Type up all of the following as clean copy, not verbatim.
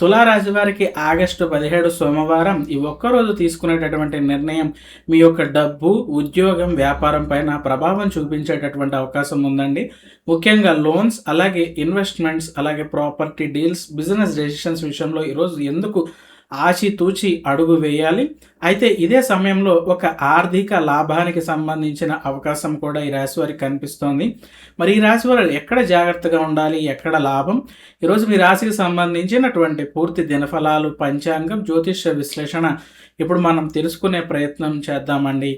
తులారాశి వారికి ఆగస్టు 17 సోమవారం ఈ ఒక్కరోజు తీసుకునేటటువంటి నిర్ణయం మీ యొక్క డబ్బు, ఉద్యోగం, వ్యాపారం పైన ప్రభావం చూపించేటటువంటి అవకాశం ఉందండి. ముఖ్యంగా లోన్స్, అలాగే ఇన్వెస్ట్మెంట్స్, అలాగే ప్రాపర్టీ డీల్స్, బిజినెస్ డెసిషన్స్ విషయంలో ఈరోజు ఎందుకు ఆచితూచి అడుగు వేయాలి. అయితే ఇదే సమయంలో ఒక ఆర్థిక లాభానికి సంబంధించిన అవకాశం కూడా ఈ రాశి వారికి కనిపిస్తోంది. మరి ఈ రాశి వారు ఎక్కడ జాగ్రత్తగా ఉండాలి, ఎక్కడ లాభం? ఈరోజు మీ రాశికి సంబంధించినటువంటి పూర్తి దినఫలాలు, పంచాంగం, జ్యోతిష్య విశ్లేషణ ఇప్పుడు మనం తెలుసుకునే ప్రయత్నం చేద్దామండి.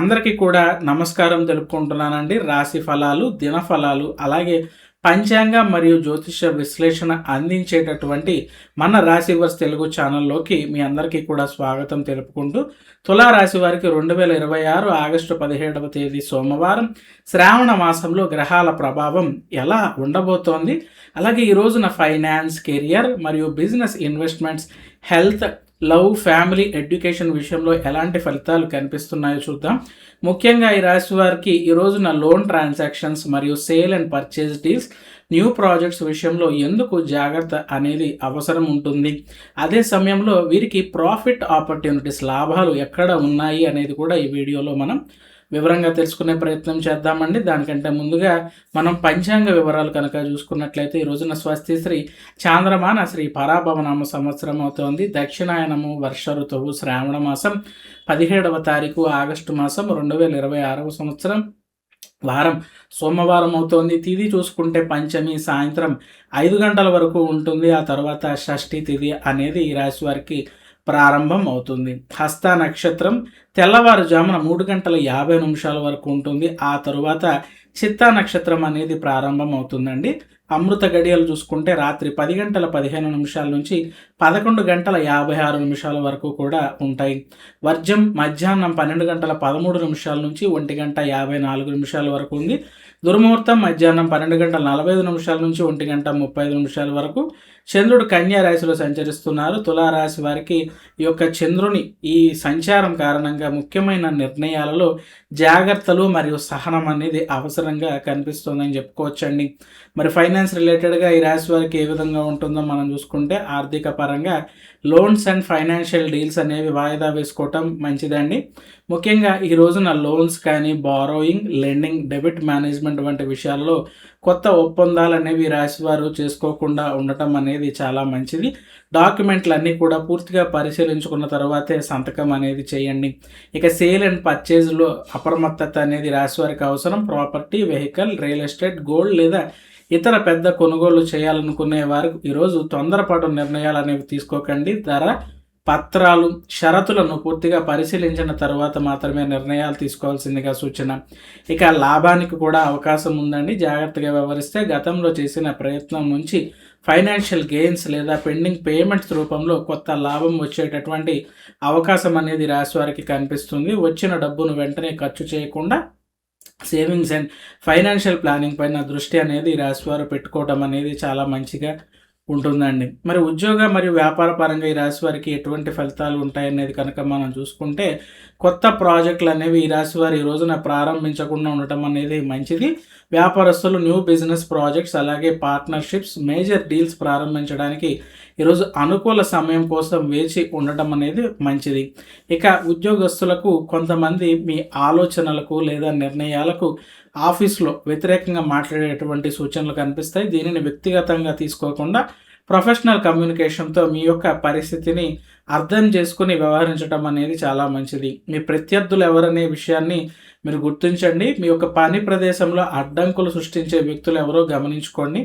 అందరికీ కూడా నమస్కారం తెలుపుకుంటున్నానండి. రాశి ఫలాలు, దినఫలాలు, అలాగే పంచాంగ మరియు జ్యోతిష విశ్లేషణ అందించేటటువంటి మన రాశివర్స్ తెలుగు ఛానల్లోకి మీ అందరికీ కూడా స్వాగతం తెలుపుకుంటూ, తులారాశి వారికి 2026 ఆగస్టు 17వ తేదీ సోమవారం శ్రావణ మాసంలో గ్రహాల ప్రభావం ఎలా ఉండబోతోంది, అలాగే ఈ రోజున ఫైనాన్స్, కెరియర్ మరియు business, investments, health, love, family, education విషయంలో ఎలాంటి ఫలితాలు కనిపిస్తున్నాయో చూద్దాం. ముఖ్యంగా ఈ రాశి వారికి ఈ రోజున లోన్ ట్రాన్సాక్షన్స్ మరియు sale and purchase deals, new projects విషయంలో ఎందుకు జాగ్రత్త అనేది అవసరం ఉంటుంది. అదే సమయంలో వీరికి ప్రాఫిట్ ఆపర్చునిటీస్, లాభాలు ఎక్కడ ఉన్నాయి అనేది కూడా ఈ వీడియోలో మనం వివరంగా తెలుసుకునే ప్రయత్నం చేద్దామండి. దానికంటే ముందుగా మనం పంచాంగ వివరాలు కనుక చూసుకున్నట్లయితే ఈ రోజున స్వస్తి శ్రీ చాంద్రమాన శ్రీ పరాభవనామ సంవత్సరం అవుతోంది. దక్షిణాయనము, వర్ష ఋతువు, శ్రావణ మాసం 17వ తారీఖు ఆగస్టు మాసం 2026 సంవత్సరం, వారం సోమవారం అవుతోంది. తిథి చూసుకుంటే పంచమి సాయంత్రం 5 గంటల వరకు ఉంటుంది. ఆ తర్వాత షష్ఠి తిథి అనేది ఈ రాశి వారికి ప్రారంభం అవుతుంది. హస్త నక్షత్రం తెల్లవారుజామున 3:50 వరకు ఉంటుంది. ఆ తరువాత చిత్తా నక్షత్రం అనేది ప్రారంభం అవుతుందండి. అమృత గడియలు చూసుకుంటే రాత్రి 10:15 నుంచి 11:56 వరకు కూడా ఉంటాయి. వర్జం మధ్యాహ్నం 12:13 నుంచి 1:54 వరకు ఉంది. దుర్ముహూర్తం మధ్యాహ్నం 12:45 నుంచి 1:35 వరకు. చంద్రుడు కన్యా రాశిలో సంచరిస్తున్నారు. తులారాశి వారికి ఈ యొక్క చంద్రుని ఈ సంచారం కారణంగా ముఖ్యమైన నిర్ణయాలలో జాగ్రత్తలు మరియు సహనం అనేది అవసరంగా కనిపిస్తుందని చెప్పుకోవచ్చండి. మరి ఫైనాన్స్ రిలేటెడ్గా ఈ రాశి వారికి ఏ విధంగా ఉంటుందో మనం చూసుకుంటే, ఆర్థిక పరంగా లోన్స్ అండ్ ఫైనాన్షియల్ డీల్స్ అనేవి వాయిదా వేసుకోవటం మంచిదండి. ముఖ్యంగా ఈ రోజున లోన్స్ కానీ, బారోయింగ్, లెండింగ్, డెబిట్ మేనేజ్మెంట్ వంటి విషయాల్లో కొత్త ఒప్పందాలు అనేవి రాశి వారు చేసుకోకుండా ఉండటం అనేది చాలా మంచిది. డాక్యుమెంట్లు అన్నీ కూడా పూర్తిగా పరిశీలించుకున్న తర్వాతే సంతకం అనేది చేయండి. ఇక సేల్ అండ్ పర్చేజ్లో అప్రమత్తత అనేది రాశి వారికి అవసరం. Property, vehicle, real estate, gold లేదా ఇతర పెద్ద కొనుగోలు చేయాలనుకునే వారు ఈరోజు తొందరపాటు నిర్ణయాలు అనేవి తీసుకోకండి. ధర, పత్రాలు, షరతులను పూర్తిగా పరిశీలించిన తర్వాత మాత్రమే నిర్ణయాలు తీసుకోవాల్సిందిగా సూచన. ఇక లాభానికి కూడా అవకాశం ఉందండి. జాగ్రత్తగా వ్యవహరిస్తే గతంలో చేసిన ప్రయత్నం నుంచి ఫైనాన్షియల్ గెయిన్స్ లేదా పెండింగ్ పేమెంట్స్ రూపంలో కొత్త లాభం వచ్చేటటువంటి అవకాశం అనేది రాశి వారికి కనిపిస్తుంది. వచ్చిన డబ్బును వెంటనే ఖర్చు చేయకుండా సేవింగ్స్ అండ్ ఫైనాన్షియల్ ప్లానింగ్ పైన దృష్టి అనేది రాశివారు పెట్టుకోవడం అనేది చాలా మంచిగా ఉంటుందండి. మరి ఉద్యోగ మరియు వ్యాపార పరంగా ఈ రాశి వారికి ఎటువంటి ఫలితాలు ఉంటాయనేది కనుక మనం చూసుకుంటే, కొత్త ప్రాజెక్టులు అనేవి ఈ రాశి వారు ఈ రోజున ప్రారంభించకుండా ఉండటం అనేది మంచిది. వ్యాపారస్తులు న్యూ బిజినెస్ ప్రాజెక్ట్స్, అలాగే పార్ట్నర్షిప్స్, మేజర్ డీల్స్ ప్రారంభించడానికి ఈరోజు అనుకూల సమయం కోసం వేచి ఉండటం అనేది మంచిది. ఇక ఉద్యోగస్తులకు కొంతమంది మీ ఆలోచనలకు లేదా నిర్ణయాలకు ఆఫీస్లో వ్యతిరేకంగా మాట్లాడేటువంటి సూచనలు కనిపిస్తాయి. దీనిని వ్యక్తిగతంగా తీసుకోకుండా ప్రొఫెషనల్ కమ్యూనికేషన్తో మీ యొక్క పరిస్థితిని అర్థం చేసుకుని వ్యవహరించడం అనేది చాలా మంచిది. మీ ప్రత్యర్థులు ఎవరనే విషయాన్ని మీరు గుర్తించండి. మీ యొక్క పని ప్రదేశంలో అడ్డంకులు సృష్టించే వ్యక్తులు ఎవరో గమనించుకోండి.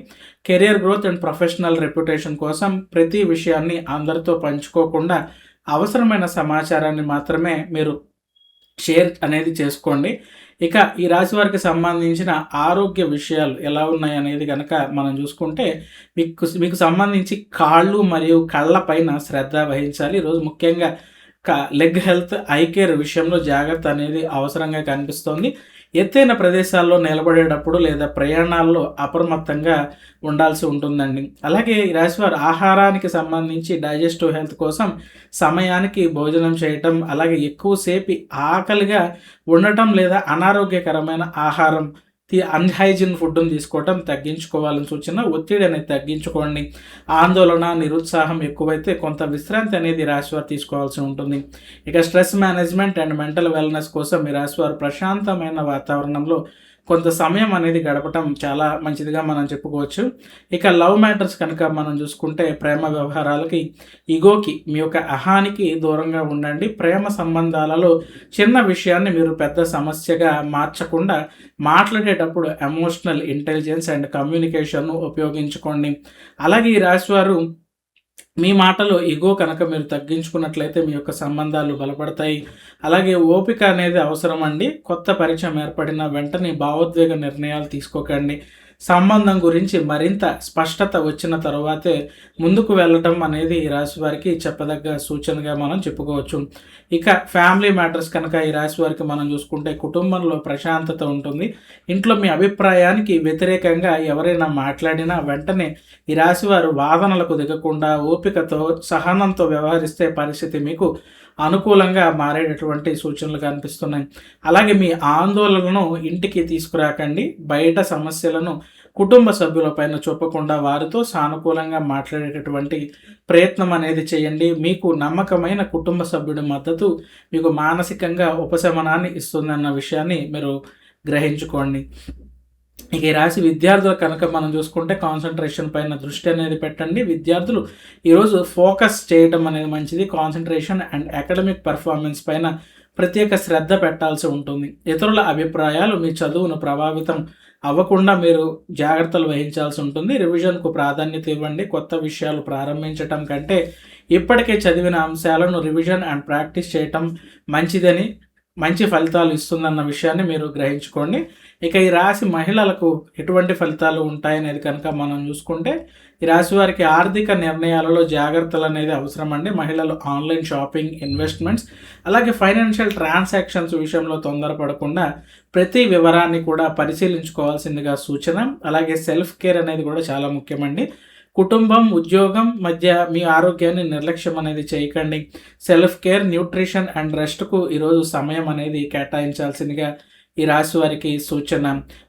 Career growth and professional reputation కోసం ప్రతి విషయాన్ని అందరితో పంచుకోకుండా అవసరమైన సమాచారాన్ని మాత్రమే మీరు షేర్ అనేది చేసుకోండి. ఇక ఈ రాశి వారికి సంబంధించిన ఆరోగ్య విషయాలు ఎలా ఉన్నాయి అనేది కనుక మనం చూసుకుంటే, మీకు సంబంధించి కాళ్ళు మరియు కళ్ళ పైన శ్రద్ధ వహించాలి. ఈరోజు ముఖ్యంగా లెగ్ హెల్త్, ఐ కేర్ విషయంలో జాగ్రత్త అనేది అవసరంగా కనిపిస్తోంది. ఎత్తైన ప్రదేశాల్లో నిలబడేటప్పుడు లేదా ప్రయాణాల్లో అప్రమత్తంగా ఉండాల్సి ఉంటుందండి. అలాగే ఈ రాశివారు ఆహారానికి సంబంధించి డైజెస్టివ్ హెల్త్ కోసం సమయానికి భోజనం చేయటం, అలాగే ఎక్కువసేపు ఆకలిగా ఉండటం లేదా అనారోగ్యకరమైన ఆహారం అన్‌హైజీన్ ఫుడ్‌ని తీసుకోవటం తగ్గించుకోవాలని సూచన. ఒత్తిడి అనేది తగ్గించుకోండి. ఆందోళన, నిరుత్సాహం ఎక్కువైతే కొంత విశ్రాంతి అనేది రాశివారు తీసుకోవాల్సి ఉంటుంది. ఇక stress management and mental wellness కోసం ఈ రాశివారు ప్రశాంతమైన వాతావరణంలో కొంత సమయం అనేది గడపటం చాలా మంచిదిగా మనం చెప్పుకోవచ్చు. ఇక లవ్ మ్యాటర్స్ కనుక మనం చూసుకుంటే ప్రేమ వ్యవహారాలకి, ఇగోకి, మీ యొక్క అహానికి దూరంగా ఉండండి. ప్రేమ సంబంధాలలో చిన్న విషయాన్ని మీరు పెద్ద సమస్యగా మార్చకుండా మాట్లాడేటప్పుడు ఎమోషనల్ ఇంటెలిజెన్స్ అండ్ కమ్యూనికేషన్‌ను ఉపయోగించుకోండి. అలాగే ఈ రాశివారు మీ మాటలో ఇగో కనుక మీరు తగ్గించుకున్నట్లయితే మీ యొక్క సంబంధాలు బలపడతాయి. అలాగే ఓపిక అనేది అవసరం అండి. కొత్త పరిచయం ఏర్పడిన వెంటనే భావోద్వేగ నిర్ణయాలు తీసుకోకండి. సంబంధం గురించి మరింత స్పష్టత వచ్చిన తరువాతే ముందుకు వెళ్ళటం అనేది ఈ రాశి వారికి చెప్పదగ్గ సూచనగా మనం చెప్పుకోవచ్చు. ఇక ఫ్యామిలీ మ్యాటర్స్ కనుక ఈ రాశి వారికి మనం చూసుకుంటే కుటుంబంలో ప్రశాంతత ఉంటుంది. ఇంట్లో మీ అభిప్రాయానికి వ్యతిరేకంగా ఎవరైనా మాట్లాడినా వెంటనే ఈ రాశి వారు వాదనలకు దిగకుండా ఓపికతో, సహనంతో వ్యవహరిస్తే పరిస్థితి మీకు అనుకూలంగా మారేటటువంటి సూచనలు కనిపిస్తున్నాయి. అలాగే మీ ఆందోళనను ఇంటికి తీసుకురాకండి. బయట సమస్యలను కుటుంబ సభ్యులపైన చూపకుండా వారితో సానుకూలంగా మాట్లాడేటటువంటి ప్రయత్నం అనేది చేయండి. మీకు నమ్మకమైన కుటుంబ సభ్యుడి మద్దతు మీకు మానసికంగా ఉపశమనాన్ని ఇస్తుందన్న విషయాన్ని మీరు గ్రహించుకోండి. ఇక ఈ రాశి విద్యార్థులు కనుక మనం చూసుకుంటే కాన్సంట్రేషన్ పైన దృష్టి అనేది పెట్టండి. విద్యార్థులు ఈరోజు ఫోకస్ చేయటం అనేది మంచిది. కాన్సంట్రేషన్ అండ్ అకాడమిక్ పర్ఫార్మెన్స్ పైన ప్రత్యేక శ్రద్ధ పెట్టాల్సి ఉంటుంది. ఇతరుల అభిప్రాయాలు మీ చదువును ప్రభావితం అవ్వకుండా మీరు జాగ్రత్తలు వహించాల్సి ఉంటుంది. రివిజన్కు ప్రాధాన్యత ఇవ్వండి. కొత్త విషయాలు ప్రారంభించటం కంటే ఇప్పటికే చదివిన అంశాలను రివిజన్ అండ్ ప్రాక్టీస్ చేయటం మంచిదని, మంచి ఫలితాలు ఇస్తుందన్న విషయాన్ని మీరు గ్రహించుకోండి. ఇక ఈ రాశి మహిళలకు ఎటువంటి ఫలితాలు ఉంటాయనేది కనుక మనం చూసుకుంటే ఈ రాశి వారికి ఆర్థిక నిర్ణయాలలో జాగ్రత్తలు అనేది అవసరం అండి. మహిళలు ఆన్లైన్ షాపింగ్, ఇన్వెస్ట్మెంట్స్, అలాగే ఫైనాన్షియల్ ట్రాన్సాక్షన్స్ విషయంలో తొందరపడకుండా ప్రతి వివరాన్ని కూడా పరిశీలించుకోవాల్సిందిగా సూచన. అలాగే సెల్ఫ్ కేర్ అనేది కూడా చాలా ముఖ్యమండి. కుటుంబం, ఉద్యోగం మధ్య మీ ఆరోగ్యాన్ని నిర్లక్ష్యం అనేది చేయకండి. సెల్ఫ్ కేర్, న్యూట్రిషన్ అండ్ రెస్ట్కు ఈరోజు సమయం అనేది కేటాయించాల్సిందిగా ఈ రాశి వారికి సూచన.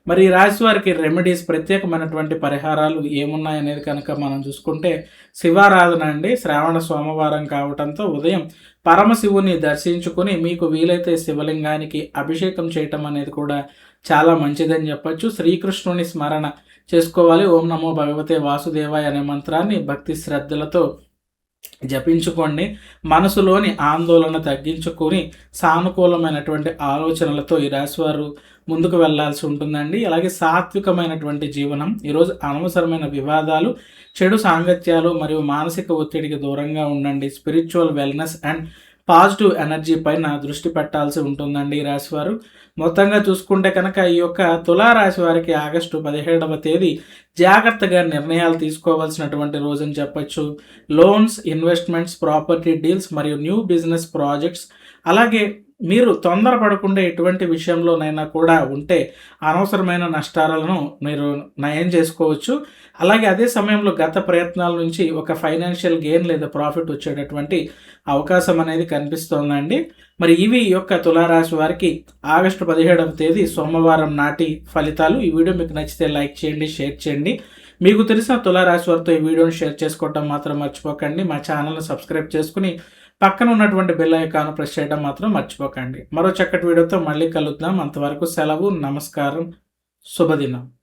మరి ఈ రాశి వారికి రెమెడీస్, ప్రత్యేకమైనటువంటి పరిహారాలు ఏమున్నాయనేది కనుక మనం చూసుకుంటే శివారాధన అండి. శ్రావణ సోమవారం కావటంతో ఉదయం పరమశివుని దర్శించుకుని మీకు వీలైతే శివలింగానికి అభిషేకం చేయటం అనేది కూడా చాలా మంచిదని చెప్పచ్చు. శ్రీకృష్ణుని స్మరణ చేసుకోవాలి. ఓం నమో భగవతే వాసుదేవాయ అనే మంత్రాన్ని భక్తి శ్రద్ధలతో జపించుకోండి. మనసులోని ఆందోళన తగ్గించుకొని సానుకూలమైనటువంటి ఆలోచనలతో ఈ రాశివారు ముందుకు వెళ్లాల్సి ఉంటుందండి. అలాగే సాత్వికమైనటువంటి జీవనం. ఈరోజు అనవసరమైన వివాదాలు, చెడు సాంగత్యాలు మరియు మానసిక ఒత్తిడికి దూరంగా ఉండండి. Spiritual wellness and positive energy పైన దృష్టి పెట్టాల్సి ఉంటుందండి ఈ రాశివారు. మొత్తంగా చూసుకుంటే కనుక ఈ యొక్క తులారాశి వారికి ఆగస్టు 17వ తేదీ జాగ్రత్తగా నిర్ణయాలు తీసుకోవాల్సినటువంటి రోజని చెప్పచ్చు. లోన్స్, ఇన్వెస్ట్మెంట్స్, ప్రాపర్టీ డీల్స్ మరియు న్యూ బిజినెస్ ప్రాజెక్ట్స్, అలాగే మీరు తొందరపడకుండా ఎటువంటి విషయంలోనైనా కూడా ఉంటే అనవసరమైన నష్టాలను మీరు నయం చేసుకోవచ్చు. అలాగే అదే సమయంలో గత ప్రయత్నాల నుంచి ఒక ఫైనాన్షియల్ గెయిన్ లేదా ప్రాఫిట్ వచ్చేటటువంటి అవకాశం అనేది కనిపిస్తోందండి. మరి ఇవి ఈ యొక్క తులారాశి వారికి ఆగస్టు 17వ తేదీ సోమవారం నాటి ఫలితాలు. ఈ వీడియో మీకు నచ్చితే లైక్ చేయండి, షేర్ చేయండి. మీకు తెలిసిన తులారాశి వారితో ఈ వీడియోని షేర్ చేసుకోవడం మాత్రం మర్చిపోకండి. మా ఛానల్ని సబ్స్క్రైబ్ చేసుకుని పక్కన ఉన్నటువంటి బెల్ ఐకాన్ ప్రెస్ చేయడం మాత్రం మర్చిపోకండి. మరో చక్కటి వీడియోతో మళ్ళీ కలుద్దాం. అంతవరకు సెలవు. నమస్కారం. శుభదినం.